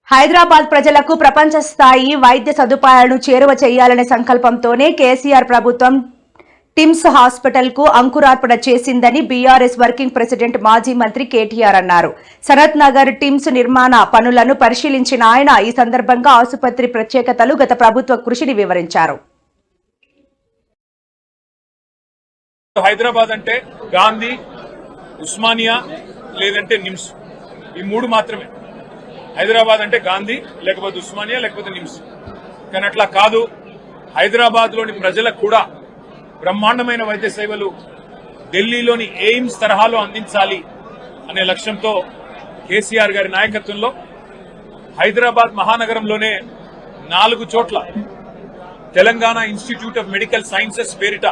హైదరాబాద్ ప్రజలకు ప్రపంచ స్థాయి వైద్య సదుపాయాలను చేరువ చేయాలనే సంకల్పంతోనే కేసీఆర్ ప్రభుత్వం టిమ్స్ హాస్పిటల్ కు అంకురార్పణ చేసిందని బీఆర్ఎస్ వర్కింగ్ ప్రెసిడెంట్ మాజీ మంత్రి కేటీఆర్ అన్నారు. సనత్ నగర్ టిమ్స్ నిర్మాణ పనులను పరిశీలించిన ఆయన ఈ సందర్భంగా ఆసుపత్రి ప్రత్యేకతలు, గత ప్రభుత్వ కృషిని వివరించారు. హైదరాబాద్ అంటే గాంధీ, ఉస్మానియా లేదంటే నిమ్స్, ఈ మూడు మాత్రమే. హైదరాబాద్ అంటే గాంధీ, లేకపోతే ఉస్మానియా, లేకపోతే నిమ్స్. కానీ అట్లా కాదు. హైదరాబాద్ లోని ప్రజలకు కూడా బ్రహ్మాండమైన వైద్య సేవలు ఢిల్లీలోని ఎయిమ్స్ తరహాలో అందించాలి అనే లక్ష్యంతో కేసీఆర్ గారి నాయకత్వంలో హైదరాబాద్ మహానగరంలోనే 4 చోట్ల Telangana institute of medical sciences పేరిట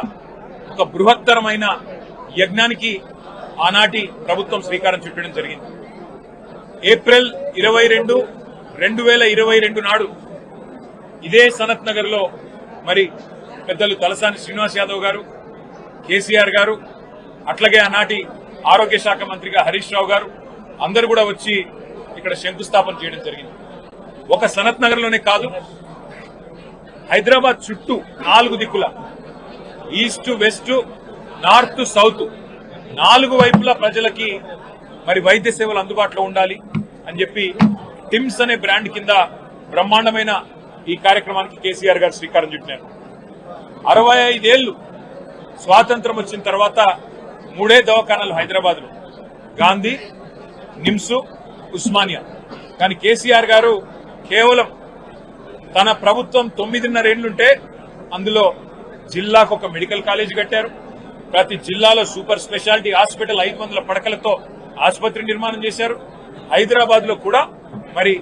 ఒక బృహత్తరమైన యజ్ఞానికి ఆనాటి ప్రభుత్వం శ్రీకారం చుట్టడం జరిగింది. ఏప్రిల్ 22, 2022 నాడు ఇదే సనత్ నగర్ లో మరి పెద్దలు తలసాని శ్రీనివాస్ యాదవ్ గారు, కేసీఆర్ గారు, అట్లాగే ఆనాటి ఆరోగ్య శాఖ మంత్రిగా హరీష్ రావు గారు అందరూ కూడా వచ్చి ఇక్కడ శంకుస్థాపన చేయడం జరిగింది. ఒక సనత్ నగర్ లోనే కాదు, హైదరాబాద్ చుట్టూ 4 దిక్కుల ఈస్ట్, వెస్ట్, నార్త్, సౌత్ 4 వైపులా ప్రజలకి మరి వైద్య సేవలు అందుబాటులో ఉండాలి అని చెప్పి టిమ్స్ అనే బ్రాండ్ కింద బ్రహ్మాండమైన ఈ కార్యక్రమానికి కేసీఆర్ గారు శ్రీకారం చుట్టినారు. 65 ఏళ్లు స్వాతంత్రం వచ్చిన తర్వాత 3 దవాఖానాలు హైదరాబాద్ లో, గాంధీ, నిమ్స్, ఉస్మానియా. కానీ కేసీఆర్ గారు కేవలం తన ప్రభుత్వం 9.5 ఏళ్లుంటే అందులో జిల్లాకు ఒక మెడికల్ కాలేజ్ కట్టారు. ప్రతి జిల్లాలో సూపర్ స్పెషాలిటీ హాస్పిటల్ 500 పడకలతో ఆసుపత్రి నిర్మాణం చేశారు. హైదరాబాద్ లో కూడా మరి